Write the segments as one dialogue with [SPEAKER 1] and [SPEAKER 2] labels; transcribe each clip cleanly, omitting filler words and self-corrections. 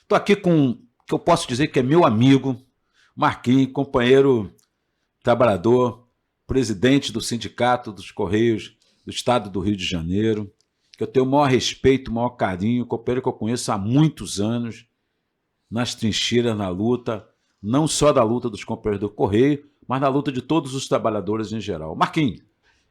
[SPEAKER 1] Estou aqui com que eu posso dizer que é meu amigo, Marquinhos, companheiro trabalhador, presidente do Sindicato dos Correios do Estado do Rio de Janeiro, que eu tenho o maior respeito, o maior carinho, companheiro que eu conheço há muitos anos, nas trincheiras, na luta, não só da luta dos companheiros do Correio, mas na luta de todos os trabalhadores em geral. Marquinhos,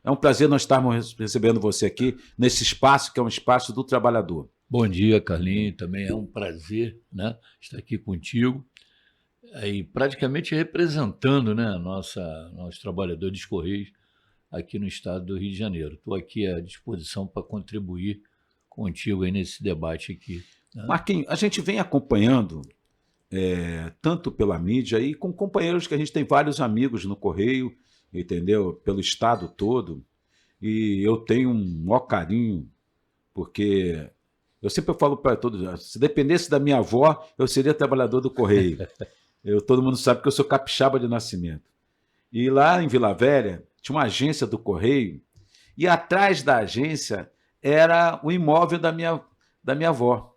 [SPEAKER 1] é um prazer nós estarmos recebendo você aqui nesse espaço que é um espaço do trabalhador.
[SPEAKER 2] Bom dia, Carlinhos. Também é um prazer, né, estar aqui contigo e praticamente representando, né, nossos trabalhadores dos Correios aqui no estado do Rio de Janeiro. Estou aqui à disposição para contribuir contigo aí nesse debate aqui, né?
[SPEAKER 1] Marquinhos, a gente vem acompanhando, tanto pela mídia e com companheiros que a gente tem vários amigos no Correio, entendeu? Pelo estado todo. E eu tenho um maior carinho, porque eu sempre falo para todos, se dependesse da minha avó, eu seria trabalhador do Correio. Todo mundo sabe que eu sou capixaba de nascimento. E lá em Vila Velha tinha uma agência do Correio e atrás da agência era o imóvel da minha avó.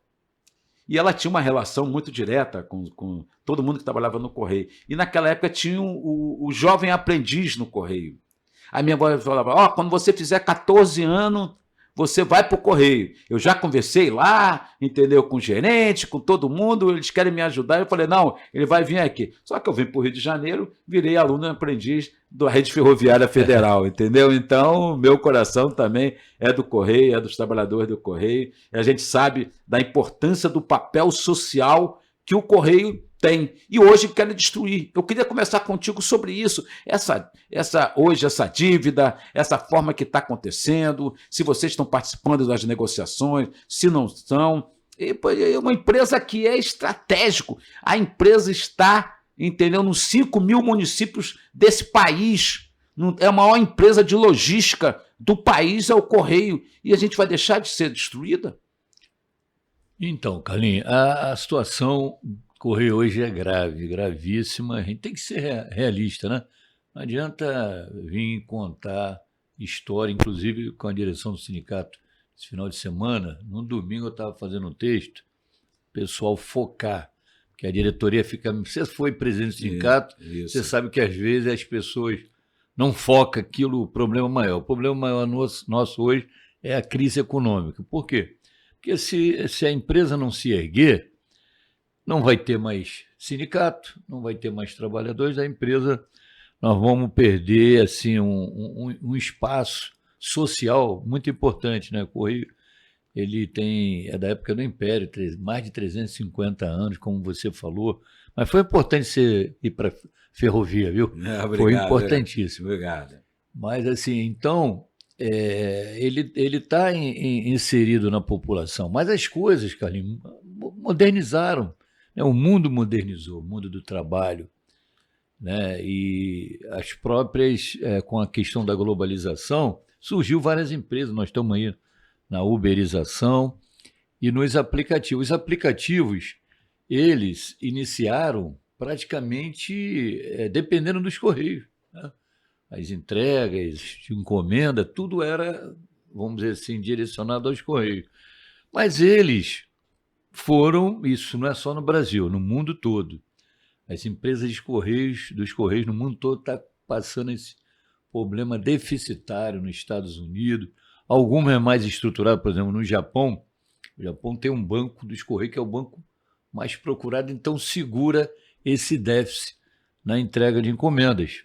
[SPEAKER 1] E ela tinha uma relação muito direta com todo mundo que trabalhava no Correio. E naquela época tinha o jovem aprendiz no Correio. A minha avó falava, quando você fizer 14 anos, você vai para o Correio. Eu já conversei lá, entendeu, com o gerente, com todo mundo, eles querem me ajudar. Eu falei, não, ele vai vir aqui. Só que eu vim para o Rio de Janeiro, virei aluno e aprendiz da Rede Ferroviária Federal, entendeu? Então, meu coração também é do Correio, é dos trabalhadores do Correio. E a gente sabe da importância do papel social que o Correio tem. E hoje querem destruir. Eu queria conversar contigo sobre isso. Hoje, essa dívida, essa forma que está acontecendo, se vocês estão participando das negociações, se não estão. É uma empresa que é estratégico. A empresa está, entendeu, nos 5 mil municípios desse país. É a maior empresa de logística do país, é o Correio. E a gente vai deixar de ser destruída?
[SPEAKER 2] Então, Carlinhos, a situação Correio hoje é grave, gravíssima. A gente tem que ser realista, né? Não adianta vir contar história, inclusive com a direção do sindicato esse final de semana. No domingo eu estava fazendo um texto, o pessoal focar, que a diretoria fica... Você foi presidente do sindicato,
[SPEAKER 1] Isso.
[SPEAKER 2] você sabe que às vezes as pessoas não focam aquilo, o problema maior. O problema maior nosso hoje é a crise econômica. Por quê? Porque se a empresa não se erguer, não vai ter mais sindicato, não vai ter mais trabalhadores da empresa, nós vamos perder assim, um espaço social muito importante, né? O Correio, ele é da época do Império, mais de 350 anos, como você falou, mas foi importante você ir para a ferrovia, viu?
[SPEAKER 1] Obrigado,
[SPEAKER 2] foi importantíssimo.
[SPEAKER 1] Obrigado.
[SPEAKER 2] Mas assim, então, ele está inserido na população, mas as coisas, Carlinhos, modernizaram. O mundo modernizou, o mundo do trabalho, né? E as próprias, com a questão da globalização, surgiu várias empresas, nós estamos aí na uberização e nos aplicativos. Os aplicativos, eles iniciaram praticamente dependendo dos Correios, né? As entregas de encomenda, tudo era, vamos dizer assim, direcionado aos Correios. Mas eles isso não é só no Brasil, no mundo todo. As empresas dos Correios no mundo todo estão passando esse problema deficitário nos Estados Unidos. Algumas é mais estruturado, por exemplo, no Japão. O Japão tem um banco dos Correios que é o banco mais procurado, então segura esse déficit na entrega de encomendas,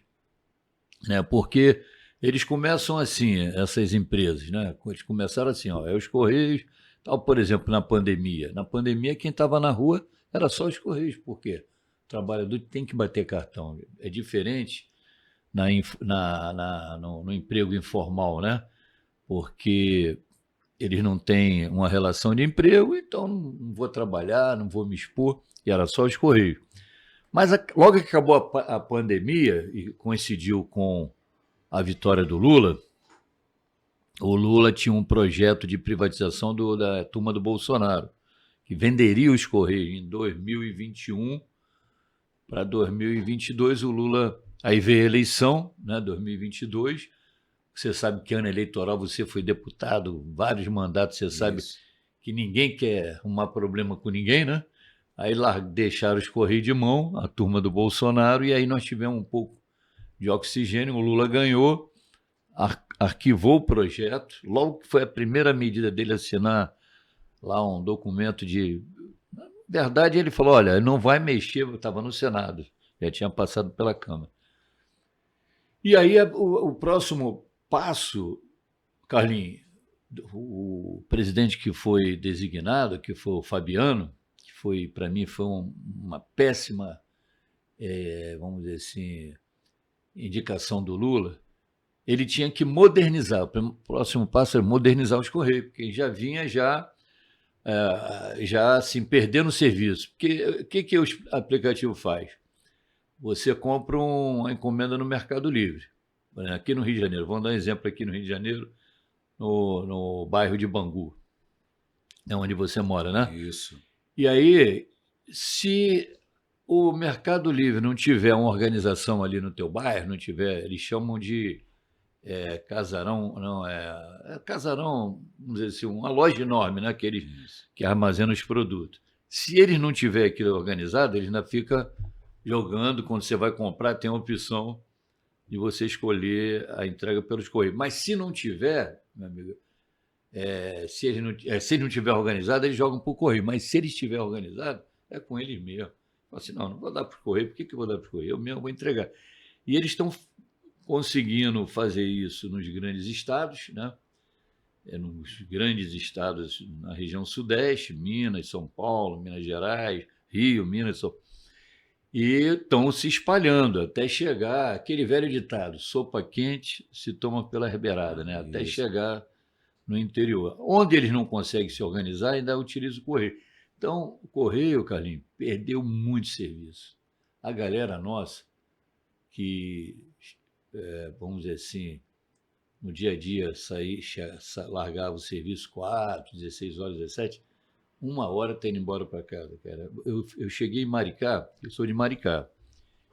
[SPEAKER 2] né? Porque eles começam assim, essas empresas, né? Eles começaram assim, os Correios, tal, por exemplo, na pandemia. Na pandemia, quem estava na rua era só os Correios. Por quê? O trabalhador tem que bater cartão. É diferente no emprego informal, né? Porque eles não têm uma relação de emprego, então não vou trabalhar, não vou me expor, e era só os Correios. Mas logo que acabou a pandemia, e coincidiu com a vitória do Lula, o Lula tinha um projeto de privatização da turma do Bolsonaro, que venderia os Correios em 2021 para 2022. O Lula, aí veio a eleição, né, 2022. Você sabe que ano eleitoral você foi deputado, vários mandatos, você sabe que ninguém quer arrumar problema com ninguém, né? Aí deixaram os Correios de mão, a turma do Bolsonaro, e aí nós tivemos um pouco de oxigênio, o Lula ganhou, arquivou o projeto, logo que foi a primeira medida dele assinar lá um documento de... Na verdade, ele falou, olha, não vai mexer, estava no Senado, já tinha passado pela Câmara. E aí o próximo passo, Carlinhos, o presidente que foi designado, que foi o Fabiano, que foi, para mim, foi uma péssima, vamos dizer assim, indicação do Lula, ele tinha que modernizar. O próximo passo é modernizar os Correios, porque já vinha já assim, perdendo o serviço. Porque o que o aplicativo faz? Você compra uma encomenda no Mercado Livre, aqui no Rio de Janeiro. Vamos dar um exemplo aqui no Rio de Janeiro, no bairro de Bangu, onde você mora, né?
[SPEAKER 1] Isso.
[SPEAKER 2] E aí, se o Mercado Livre não tiver uma organização ali no teu bairro, não tiver, eles chamam de casarão, não, casarão, vamos dizer assim, uma loja enorme, né, que armazena os produtos. Se eles não tiver aquilo organizado, eles ainda ficam jogando, quando você vai comprar, tem a opção de você escolher a entrega pelos Correios. Mas se não tiver, meu amigo, se ele não tiver organizado, eles jogam para o Correio. Mas se ele estiver organizado, é com eles mesmo. Fala assim, não vou dar para o Correio. Por que eu vou dar para o Correio? Eu mesmo vou entregar. E eles estão conseguindo fazer isso nos grandes estados, né? Nos grandes estados na região sudeste, Minas, São Paulo, Minas Gerais, Rio, Minas, São Paulo. E estão se espalhando até chegar aquele velho ditado, sopa quente se toma pela beirada, né? Até chegar no interior. Onde eles não conseguem se organizar, ainda utilizam o Correio. Então, o Correio, Carlinhos, perdeu muito serviço. A galera nossa, que, vamos dizer assim, no dia a dia largava o serviço 4, 16 horas, 17, 1 hora tá indo embora para casa, cara. Eu cheguei em Maricá, eu sou de Maricá,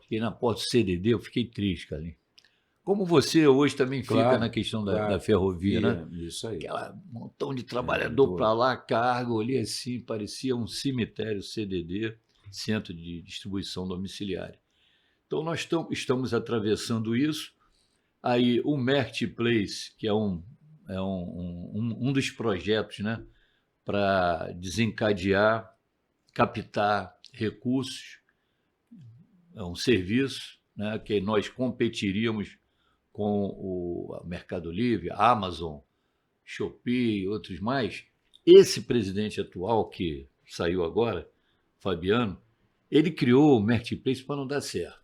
[SPEAKER 2] cheguei na porta do CDD, eu fiquei triste, Carlinhos. Como você hoje também fica na questão da ferrovia, né?
[SPEAKER 1] Isso aí.
[SPEAKER 2] Aquela montão de trabalhador para lá, carga, olhei assim, parecia um cemitério CDD, Centro de Distribuição Domiciliária. Então nós estamos atravessando isso. Aí o Marketplace, que é um dos projetos, né, para desencadear, captar recursos, é um serviço, né, que nós competiríamos com o Mercado Livre, a Amazon, Shopee e outros mais. Esse presidente atual que saiu agora, Fabiano, ele criou o Marketplace para não dar certo.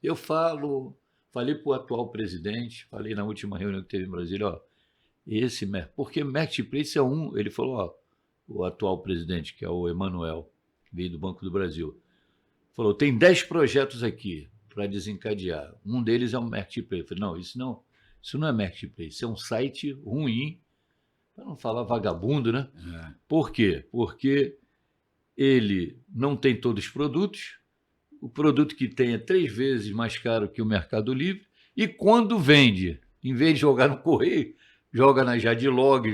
[SPEAKER 2] Eu falei para o atual presidente, falei na última reunião que teve em Brasília, porque Marketplace ele falou, o atual presidente, que é o Emanuel, que veio do Banco do Brasil, falou, tem 10 projetos aqui para desencadear. Um deles é um Marketplace. Eu falei, não, isso não é Marketplace, isso é um site ruim, para não falar vagabundo, né? Por quê? Porque ele não tem todos os produtos, o produto que tem é 3 vezes mais caro que o Mercado Livre, e quando vende, em vez de jogar no Correio, joga na Jadilog,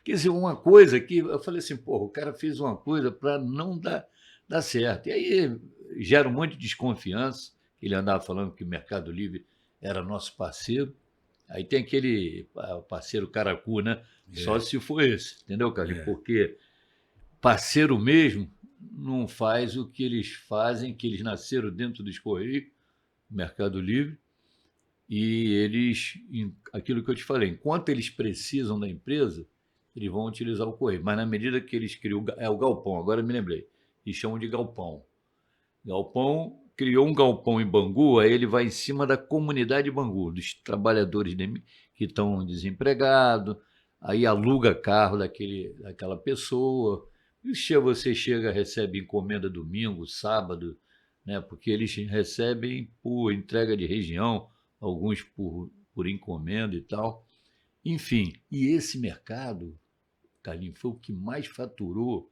[SPEAKER 2] quer dizer, uma coisa que eu falei assim, o cara fez uma coisa para não dar certo. E aí gera um monte de desconfiança, ele andava falando que o Mercado Livre era nosso parceiro, aí tem aquele parceiro caracu, né? Só se for esse, entendeu, Carlinhos? Porque parceiro mesmo não faz o que eles fazem, que eles nasceram dentro dos Correios, Mercado Livre, e eles, aquilo que eu te falei, enquanto eles precisam da empresa, eles vão utilizar o Correio, mas na medida que eles criam, o galpão, agora eu me lembrei, eles chamam de galpão. Galpão, criou um galpão em Bangu, aí ele vai em cima da comunidade de Bangu, dos trabalhadores que estão desempregados, aí aluga carro daquela pessoa, você chega, recebe encomenda domingo, sábado, né, porque eles recebem por entrega de região, alguns por encomenda e tal. Enfim, e esse mercado, Carlinhos, foi o que mais faturou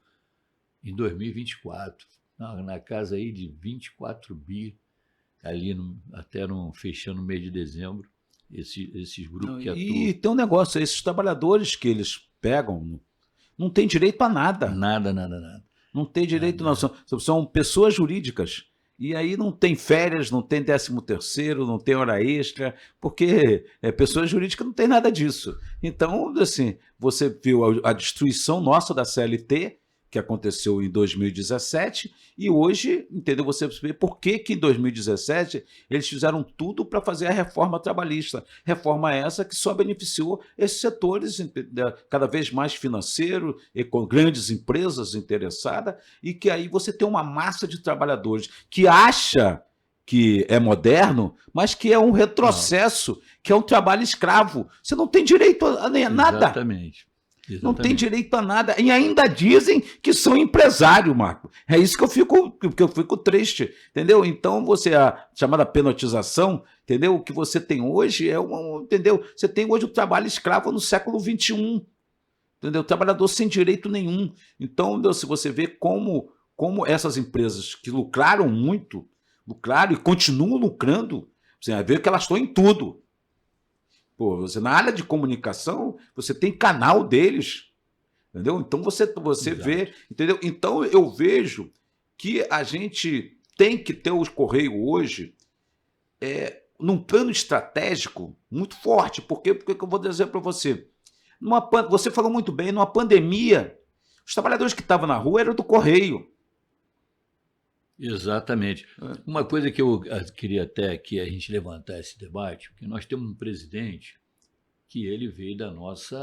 [SPEAKER 2] em 2024, na casa aí de 24 bi, ali fechando o mês de dezembro, esses grupos que atuam.
[SPEAKER 1] E tem um negócio, esses trabalhadores que eles pegam não tem direito a nada.
[SPEAKER 2] Nada.
[SPEAKER 1] Não tem
[SPEAKER 2] Ah,
[SPEAKER 1] direito, não.
[SPEAKER 2] não.
[SPEAKER 1] São pessoas jurídicas. E aí não tem férias, não tem 13º, não tem hora extra, porque pessoa jurídica não tem nada disso. Então, assim, você viu a destruição nossa da CLT, que aconteceu em 2017, e hoje, entendeu? Você vê por que que em 2017 eles fizeram tudo para fazer a reforma trabalhista. Reforma essa que só beneficiou esses setores, cada vez mais financeiro, e com grandes empresas interessadas, e que aí você tem uma massa de trabalhadores que acha que é moderno, mas que é um
[SPEAKER 2] Não,
[SPEAKER 1] retrocesso, que é um trabalho escravo. Você não tem direito a nada.
[SPEAKER 2] exatamente.
[SPEAKER 1] Não tem
[SPEAKER 2] Exatamente.
[SPEAKER 1] direito a nada. E ainda dizem que são empresário, Marco. É isso que eu fico triste, entendeu? Então, a chamada penatização, entendeu? O que você tem hoje entendeu? Você tem hoje o trabalho escravo no século XXI, entendeu? O trabalhador sem direito nenhum. Então, se você vê como essas empresas que lucraram muito, lucraram e continuam lucrando, você vai ver que elas estão em tudo. Pô, na área de comunicação, você tem canal deles, entendeu? Então você
[SPEAKER 2] Exato.
[SPEAKER 1] vê, entendeu? Então eu vejo que a gente tem que ter os Correios hoje num plano estratégico muito forte. Porque eu vou dizer para você, você falou muito bem, numa pandemia, os trabalhadores que estavam na rua eram do Correio.
[SPEAKER 2] Exatamente. Uma coisa que eu queria até que a gente levantar esse debate, porque nós temos um presidente que ele veio da nossa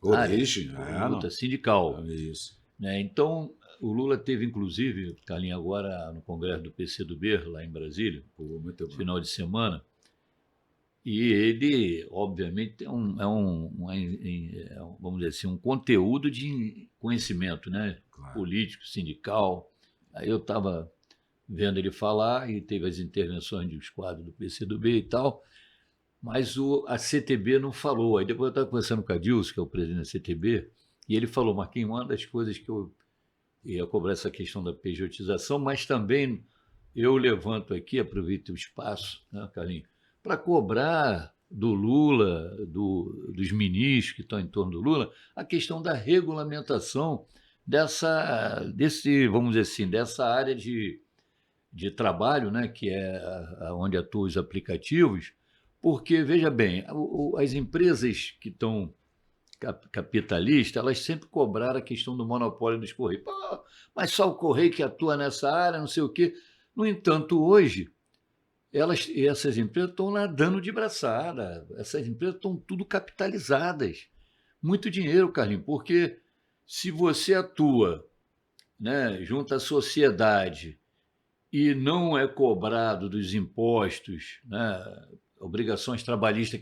[SPEAKER 2] área,
[SPEAKER 1] Origem,
[SPEAKER 2] luta
[SPEAKER 1] não.
[SPEAKER 2] sindical,
[SPEAKER 1] É isso.
[SPEAKER 2] né? Então, o Lula teve, inclusive, Carlinhos, agora no congresso do PCdoB, lá em Brasília,
[SPEAKER 1] Pô, muito bom.
[SPEAKER 2] final de semana, e ele, obviamente, vamos dizer assim, um conteúdo de conhecimento, né?
[SPEAKER 1] Claro.
[SPEAKER 2] Político, sindical. Aí eu estava vendo ele falar e teve as intervenções dos quadros do PCdoB e tal, mas a CTB não falou. Aí depois eu estava conversando com a Dilson, que é o presidente da CTB, e ele falou, Marquinhos, uma das coisas que eu ia cobrar essa questão da pejotização, mas também eu levanto aqui, aproveito o espaço, né, Carlinhos, para cobrar do Lula, dos ministros que estão em torno do Lula, a questão da regulamentação vamos dizer assim, dessa área de trabalho, né, que é onde atuam os aplicativos, porque, veja bem, as empresas que estão capitalistas, elas sempre cobraram a questão do monopólio dos Correios. Pô, mas só o Correio que atua nessa área, não sei o quê. No entanto, hoje, essas empresas estão nadando de braçada, essas empresas estão tudo capitalizadas. Muito dinheiro, Carlinhos, porque se você atua, né, junto à sociedade e não é cobrado dos impostos, né, obrigações trabalhistas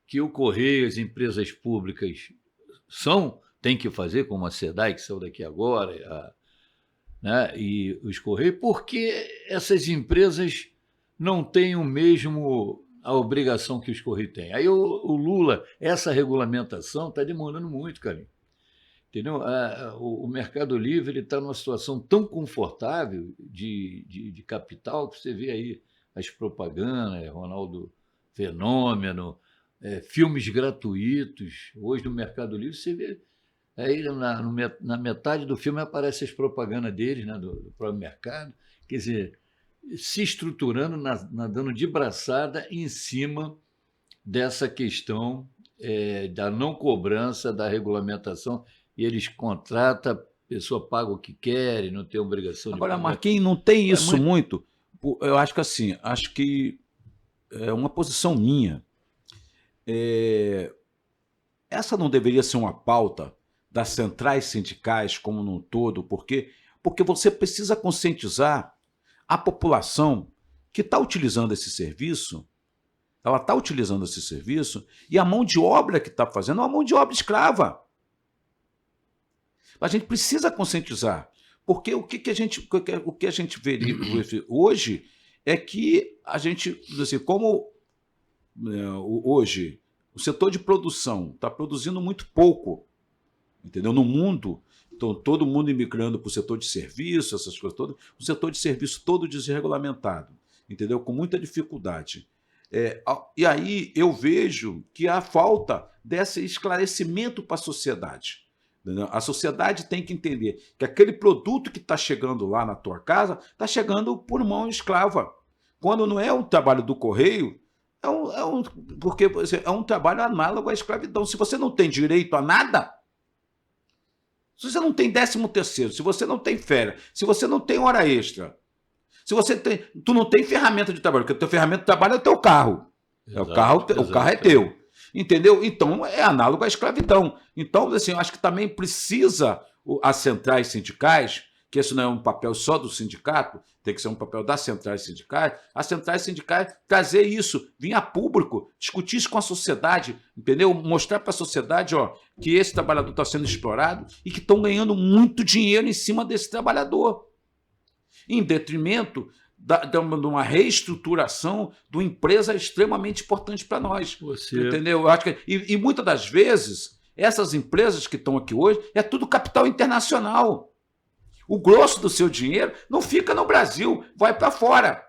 [SPEAKER 2] que o Correio, as empresas públicas têm que fazer, como a SEDAI, que saiu daqui agora, né, e os Correios, porque essas empresas não têm a obrigação que os Correios têm. Aí o Lula, essa regulamentação está demorando muito, Carlinhos. Entendeu? O Mercado Livre está numa situação tão confortável de capital que você vê aí as propagandas, Ronaldo Fenômeno, filmes gratuitos. Hoje no Mercado Livre você vê aí na metade do filme aparecem as propagandas deles, né, do próprio mercado. Quer dizer, se estruturando, nadando de braçada em cima dessa questão da não cobrança, da regulamentação, e eles contratam, a pessoa paga o que quer, não tem obrigação de
[SPEAKER 1] Agora,
[SPEAKER 2] pagar.
[SPEAKER 1] Marquinhos, não tem
[SPEAKER 2] É
[SPEAKER 1] isso
[SPEAKER 2] muito.
[SPEAKER 1] muito. Eu acho que assim, acho que é uma posição minha. Essa não deveria ser uma pauta das centrais sindicais como num todo, porque você precisa conscientizar a população que está utilizando esse serviço, ela está utilizando esse serviço, e a mão de obra que está fazendo é uma mão de obra escrava. A gente precisa conscientizar, porque o que a gente vê hoje é que a gente, assim, como hoje o setor de produção está produzindo muito pouco, entendeu? No mundo, então, todo mundo imigrando para o setor de serviço, essas coisas todas, o setor de serviço todo desregulamentado, entendeu? Com muita dificuldade. E aí eu vejo que há falta desse esclarecimento para a sociedade. Entendeu? A sociedade tem que entender que aquele produto que está chegando lá na tua casa está chegando por mão escrava. Quando não é um trabalho do correio, porque é um trabalho análogo à escravidão. Se você não tem direito a nada, se você não tem 13º, se você não tem férias, se você não tem hora extra, tu não tem ferramenta de trabalho, porque a tua ferramenta de trabalho é o teu carro.
[SPEAKER 2] Exato,
[SPEAKER 1] O carro é teu. Entendeu? Então, é análogo à escravidão. Então, assim, eu acho que também precisa as centrais sindicais, que isso não é um papel só do sindicato, tem que ser um papel das centrais sindicais, as centrais sindicais trazer isso, vir a público, discutir isso com a sociedade, entendeu? Mostrar para a sociedade, ó, que esse trabalhador está sendo explorado e que estão ganhando muito dinheiro em cima desse trabalhador, em detrimento de uma reestruturação de uma empresa extremamente importante para nós. Entendeu? Eu acho que, e muitas das vezes, essas empresas que estão aqui hoje, é tudo capital internacional. O grosso do seu dinheiro não fica no Brasil, vai para fora.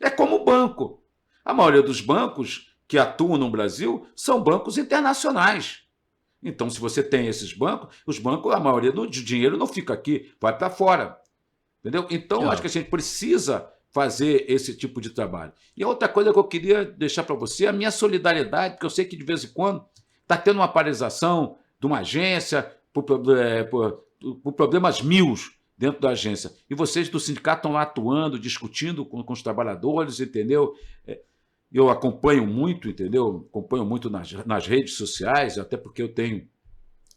[SPEAKER 1] É como o banco. A maioria dos bancos que atuam no Brasil são bancos internacionais. Então, se você tem esses bancos, os bancos, a maioria do dinheiro não fica aqui, vai para fora. Entendeu? Então, eu acho que a gente precisa fazer esse tipo de trabalho. E a outra coisa que eu queria deixar para você, a minha solidariedade, porque eu sei que de vez em quando está tendo uma paralisação de uma agência por problemas mil dentro da agência. E vocês do sindicato estão lá atuando, discutindo com os trabalhadores, entendeu? Eu acompanho muito, entendeu? Acompanho muito nas redes sociais, até porque eu tenho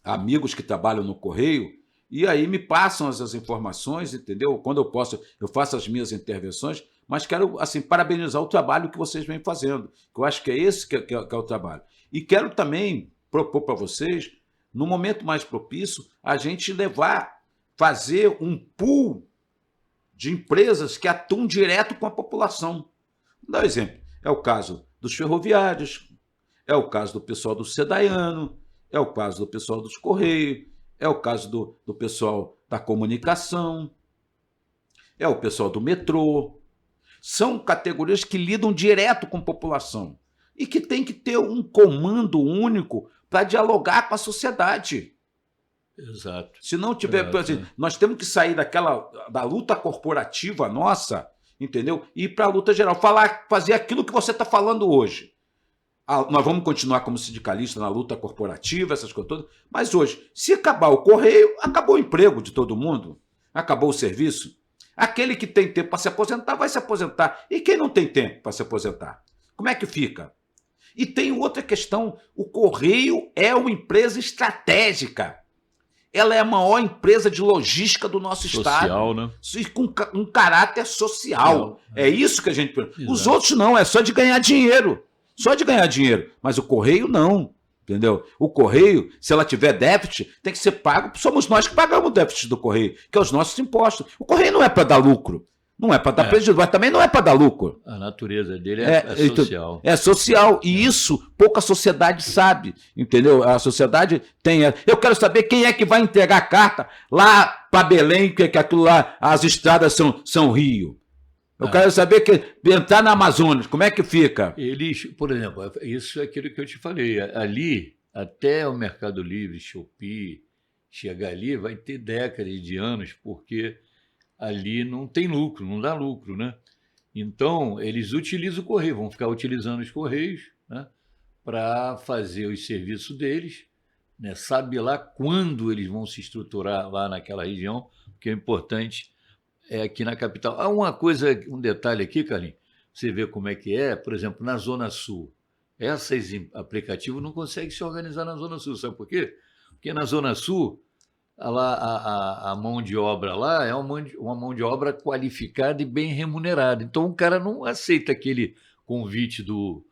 [SPEAKER 1] amigos que trabalham no Correio, e aí me passam as informações, entendeu? Quando eu posso, eu faço as minhas intervenções, mas quero, assim, parabenizar o trabalho que vocês vêm fazendo, que eu acho que é esse que é o trabalho. E quero também propor para vocês, no momento mais propício, a gente fazer um pool de empresas que atuam direto com a população. Vou dar um exemplo. É o caso dos ferroviários, é o caso do pessoal do Sedaiano, é o caso do pessoal dos Correios, é o caso do pessoal da comunicação, é o pessoal do metrô. São categorias que lidam direto com a população e que tem que ter um comando único para dialogar com a sociedade.
[SPEAKER 2] Exato.
[SPEAKER 1] Se não tiver, assim, nós temos que sair da luta corporativa nossa, entendeu? E ir para a luta geral, fazer aquilo que você está falando hoje. Nós vamos continuar como sindicalista na luta corporativa, essas coisas todas, mas hoje, se acabar o correio, acabou o emprego de todo mundo, acabou o serviço. Aquele que tem tempo para se aposentar, vai se aposentar. E quem não tem tempo para se aposentar? Como é que fica? E tem outra questão, o correio é uma empresa estratégica. Ela é a maior empresa de logística do nosso estado.
[SPEAKER 2] Né?
[SPEAKER 1] Com um caráter social. É isso que a gente... Exato. Os outros não, é só de ganhar dinheiro. Só de ganhar dinheiro. Mas o correio não. Entendeu? O correio, se ela tiver déficit, tem que ser pago. Somos nós que pagamos o déficit do correio, que é os nossos impostos. O correio não é para dar lucro. Não é para dar prejuízo, mas também não é para dar lucro.
[SPEAKER 2] A natureza dele é social.
[SPEAKER 1] É social. E isso pouca sociedade sabe. Entendeu? A sociedade tem... Eu quero saber quem é que vai entregar a carta lá para Belém, que aquilo lá, as estradas são rio. Eu quero saber entrar na Amazonas, como é que fica?
[SPEAKER 2] Eles, por exemplo, isso é aquilo que eu te falei. Ali, até o Mercado Livre, Shopee, chegar ali, vai ter décadas de anos, porque ali não tem lucro, não dá lucro, né? Então, eles utilizam o correio, vão ficar utilizando os correios, né, para fazer os serviços deles, né? Sabe lá quando eles vão se estruturar lá naquela região, porque é importante aqui na capital. Há uma coisa, um detalhe aqui, Carlinhos, você vê como é que é, por exemplo, na Zona Sul. Esses aplicativos não conseguem se organizar na Zona Sul, sabe por quê? Porque na Zona Sul, a mão de obra lá é uma mão de obra qualificada e bem remunerada. Então o cara não aceita aquele convite do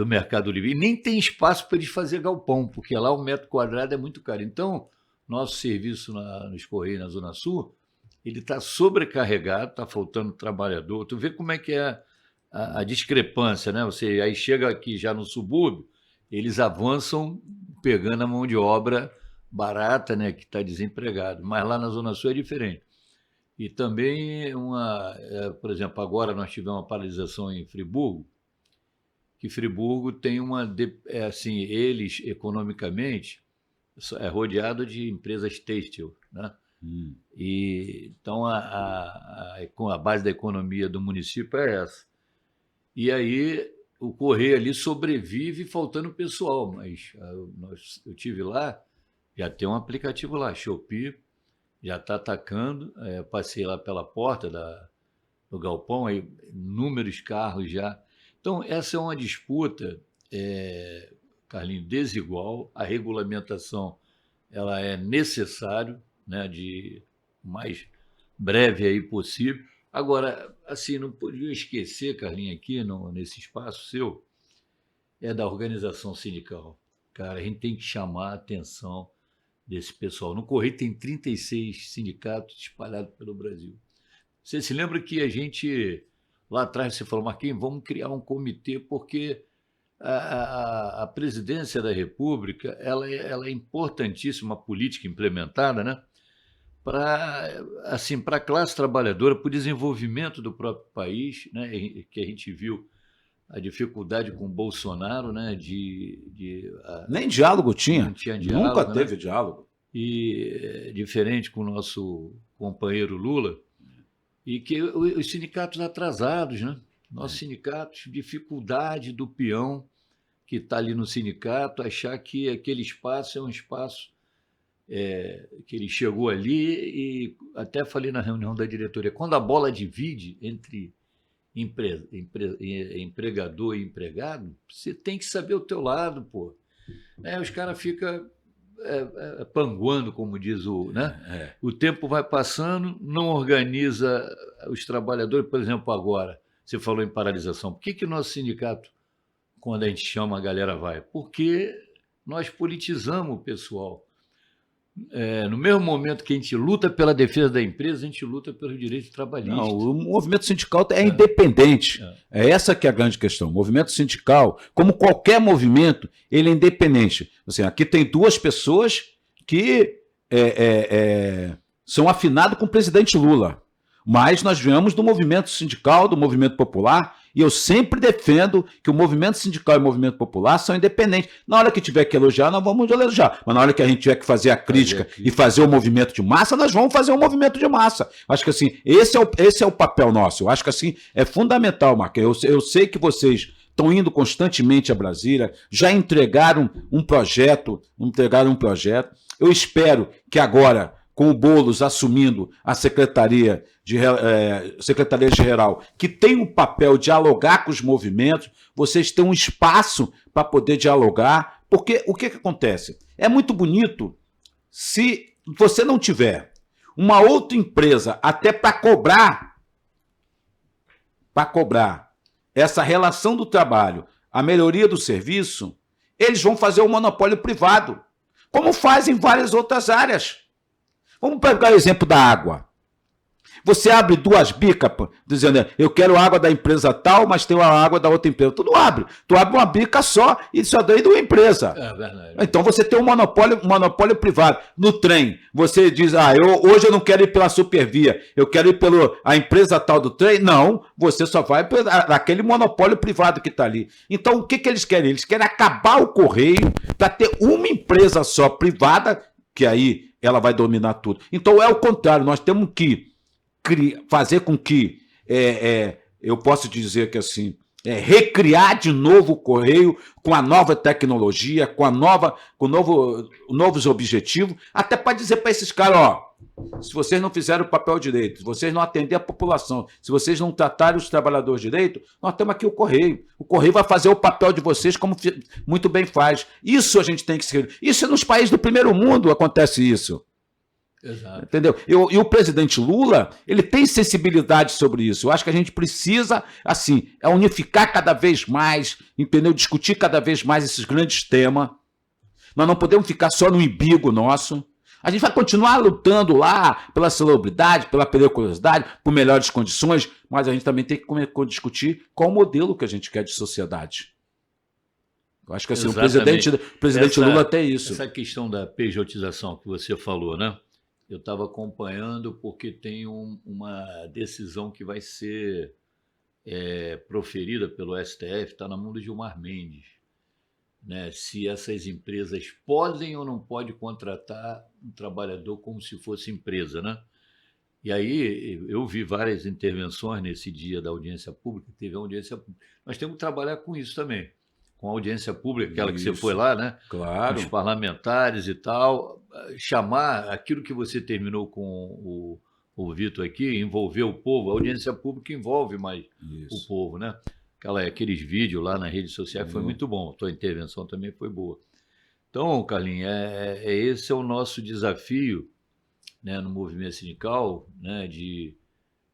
[SPEAKER 2] Mercado Livre. E nem tem espaço para eles fazer galpão, porque lá o metro quadrado é muito caro. Então, nosso serviço nos Correios na Zona Sul, ele está sobrecarregado, está faltando trabalhador. Tu vê como é que é a discrepância, né? Você aí chega aqui já no subúrbio, eles avançam pegando a mão de obra barata, né, que está desempregado. Mas lá na Zona Sul é diferente. E também, por exemplo, agora nós tivemos uma paralisação em Friburgo, que Friburgo tem assim, eles economicamente é rodeado de empresas têxtil, né? E, então, a base da economia do município é essa. E aí o Correio ali sobrevive faltando pessoal, mas eu tive lá, já tem um aplicativo lá, Shopee, já está atacando, passei lá pela porta do galpão, aí inúmeros carros já. Então, essa é uma disputa, Carlinhos, desigual, a regulamentação ela é necessário, né, de mais breve aí possível. Agora, assim, não podia esquecer, Carlinhos, aqui nesse espaço seu, é da organização sindical. Cara, a gente tem que chamar a atenção desse pessoal. No Correio tem 36 sindicatos espalhados pelo Brasil. Você se lembra que a gente, lá atrás, você falou, Marquinhos, vamos criar um comitê, porque a presidência da República ela é importantíssima, uma política implementada, né? Para assim, para a classe trabalhadora, para o desenvolvimento do próprio país, né? Que a gente viu a dificuldade com o Bolsonaro, né?
[SPEAKER 1] Nem diálogo tinha.
[SPEAKER 2] Não tinha
[SPEAKER 1] Nunca
[SPEAKER 2] diálogo,
[SPEAKER 1] teve
[SPEAKER 2] né?
[SPEAKER 1] diálogo.
[SPEAKER 2] E diferente com o nosso companheiro Lula, e que os sindicatos atrasados, né? Nossos sindicatos, dificuldade do peão que está ali no sindicato, achar que aquele espaço é um espaço que ele chegou ali, e até falei na reunião da diretoria, quando a bola divide entre empregador e empregado, você tem que saber o teu lado, pô. Os caras ficam panguando, como diz o, né? O tempo vai passando, não organiza os trabalhadores, por exemplo, agora, você falou em paralisação, por que o nosso sindicato, quando a gente chama, a galera vai? Porque nós politizamos o pessoal. No mesmo momento que a gente luta pela defesa da empresa, a gente luta pelos direitos trabalhistas.
[SPEAKER 1] Não, o movimento sindical é independente. É essa que é a grande questão. O movimento sindical, como qualquer movimento, ele é independente. Assim, aqui tem duas pessoas que são afinadas com o presidente Lula. Mas nós viemos do movimento sindical, do movimento popular, e eu sempre defendo que o movimento sindical e o movimento popular são independentes. Na hora que tiver que elogiar, nós vamos elogiar. Mas na hora que a gente tiver que fazer a crítica e fazer o movimento de massa, nós vamos fazer um movimento de massa. Acho que assim, esse é o papel nosso. Eu acho que assim, é fundamental, Marquinhos. Eu sei que vocês estão indo constantemente a Brasília, já entregaram um projeto. Eu espero que agora, com o Boulos assumindo a Secretaria-Geral, que tem o papel de dialogar com os movimentos, vocês têm um espaço para poder dialogar, porque o que acontece? É muito bonito se você não tiver uma outra empresa até para cobrar essa relação do trabalho, a melhoria do serviço, eles vão fazer um monopólio privado, como fazem em várias outras áreas. Vamos pegar o exemplo da água. Você abre duas bicas, dizendo, eu quero água da empresa tal, mas tem a água da outra empresa. Tu não abre. Tu abre uma bica só e isso é daí de uma empresa.
[SPEAKER 2] É verdade.
[SPEAKER 1] Então você tem um monopólio privado. No trem, você diz, hoje eu não quero ir pela Supervia, eu quero ir pela empresa tal do trem. Não, você só vai naquele monopólio privado que está ali. Então o que eles querem? Eles querem acabar o Correio para ter uma empresa só privada, que aí ela vai dominar tudo. Então é o contrário, nós temos que fazer com que, eu posso dizer que assim, recriar de novo o Correio com a nova tecnologia, com novos objetivos, até para dizer para esses caras, se vocês não fizerem o papel direito, se vocês não atenderem a população, se vocês não tratarem os trabalhadores direito, nós temos aqui o Correio. O Correio vai fazer o papel de vocês como muito bem faz. Isso a gente tem que seguir. Isso nos países do primeiro mundo acontece isso.
[SPEAKER 2] Exato.
[SPEAKER 1] Entendeu? E o presidente Lula, ele tem sensibilidade sobre isso. Eu acho que a gente precisa, assim, unificar cada vez mais, entendeu? Discutir cada vez mais esses grandes temas. Nós não podemos ficar só no umbigo nosso. A gente vai continuar lutando lá pela salubridade, pela periculosidade, por melhores condições, mas a gente também tem que discutir qual o modelo que a gente quer de sociedade. Eu acho que assim, o presidente Lula tem isso.
[SPEAKER 2] Essa questão da pejotização que você falou, né? Eu estava acompanhando porque tem uma decisão que vai ser proferida pelo STF, está na mão do Gilmar Mendes. né, se essas empresas podem ou não podem contratar um trabalhador como se fosse empresa, né? E aí eu vi várias intervenções nesse dia da audiência pública, teve a audiência pública. Nós temos que trabalhar com isso também, com a audiência pública, aquela que você foi
[SPEAKER 1] Isso,
[SPEAKER 2] lá, né? Com os
[SPEAKER 1] claro.
[SPEAKER 2] parlamentares e tal, chamar aquilo que você terminou com o Vitor aqui, envolver o povo. A audiência pública envolve mais o
[SPEAKER 1] Isso.
[SPEAKER 2] povo, né? Aqueles vídeos lá nas redes sociais foi muito bom, a tua intervenção também foi boa. Então, Carlinhos, esse é o nosso desafio, né, no movimento sindical, né,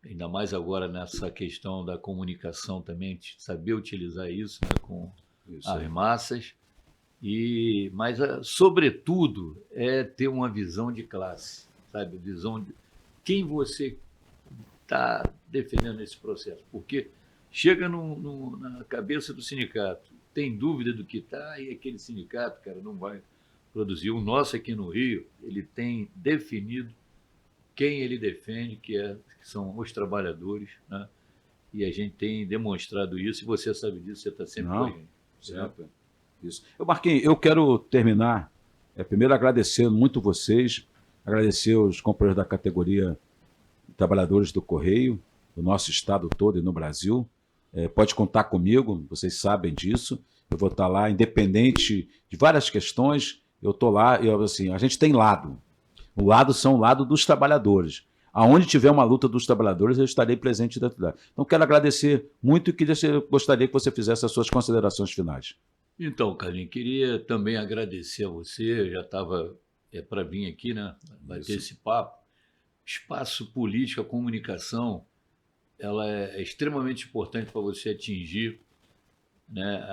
[SPEAKER 2] ainda mais agora nessa questão da comunicação também, de saber utilizar isso, né, com
[SPEAKER 1] Isso
[SPEAKER 2] as
[SPEAKER 1] aí.
[SPEAKER 2] massas, mas, sobretudo, é ter uma visão de classe, sabe? Visão de quem você está defendendo nesse processo. Porque chega na cabeça do sindicato, tem dúvida do que está, e aquele sindicato, cara, não vai produzir. O nosso aqui no Rio, ele tem definido quem ele defende, que são os trabalhadores, né? E a gente tem demonstrado isso, e você sabe disso, você está sempre com a
[SPEAKER 1] Não,
[SPEAKER 2] gente.
[SPEAKER 1] certo. Isso. Marquinhos, eu quero terminar, primeiro agradecendo muito vocês, agradecer os companheiros da categoria trabalhadores do Correio, do nosso estado todo e no Brasil. Pode contar comigo, vocês sabem disso. Eu vou estar lá, independente de várias questões, eu estou lá, assim, a gente tem lado. O lado são o lado dos trabalhadores. Aonde tiver uma luta dos trabalhadores, eu estarei presente dentro dela. Então, quero agradecer muito e gostaria que você fizesse as suas considerações finais.
[SPEAKER 2] Então, Carlinhos, queria também agradecer a você, já estava para vir aqui, né, bater esse papo. Espaço político, a comunicação, ela é extremamente importante para você atingir, né,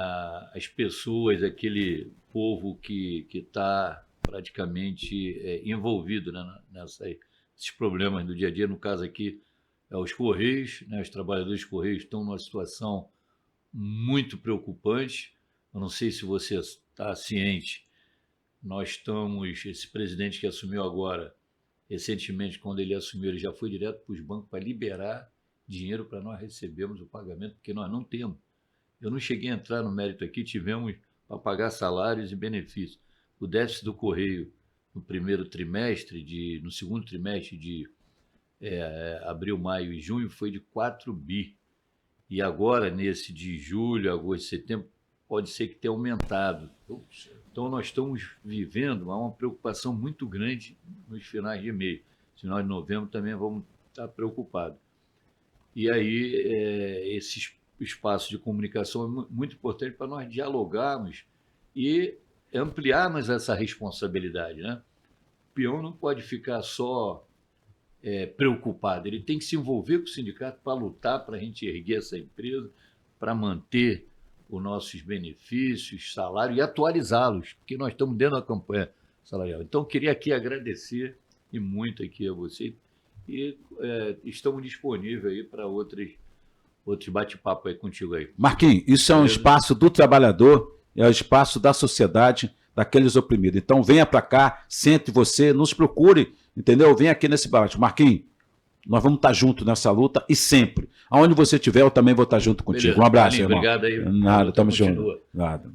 [SPEAKER 2] as pessoas, aquele povo que está praticamente envolvido, né, nesses problemas do dia a dia. No caso aqui, os Correios, né, os trabalhadores dos Correios estão numa situação muito preocupante. Eu não sei se você está ciente, esse presidente que assumiu agora, recentemente, quando ele assumiu, ele já foi direto para os bancos para liberar dinheiro para nós recebermos o pagamento, porque nós não temos. Eu não cheguei a entrar no mérito aqui, tivemos para pagar salários e benefícios. O déficit do Correio no segundo trimestre de abril, maio e junho foi de 4 bi. E agora, nesse de julho, agosto, setembro, pode ser que tenha aumentado. Então, nós estamos vivendo uma preocupação muito grande nos finais de mês. Se nós de novembro também vamos estar preocupados. E aí, esse espaço de comunicação é muito importante para nós dialogarmos e ampliarmos essa responsabilidade, né? O peão não pode ficar só preocupado, ele tem que se envolver com o sindicato para lutar, para a gente erguer essa empresa, para manter os nossos benefícios, salário e atualizá-los, porque nós estamos dentro da campanha salarial. Então, queria aqui agradecer e muito aqui a você e estamos disponíveis aí para outros bate-papo aí contigo aí.
[SPEAKER 1] Marquinhos, isso é um espaço do trabalhador, é o espaço da sociedade, daqueles oprimidos. Então, venha para cá, sente você, nos procure, entendeu? Venha aqui nesse debate. Marquinhos, nós vamos estar juntos nessa luta e sempre. Aonde você estiver, eu também vou estar junto contigo.
[SPEAKER 2] Beleza.
[SPEAKER 1] Um abraço,
[SPEAKER 2] Carlinhos,
[SPEAKER 1] irmão.
[SPEAKER 2] obrigado aí.
[SPEAKER 1] Nada, estamos juntos. Nada.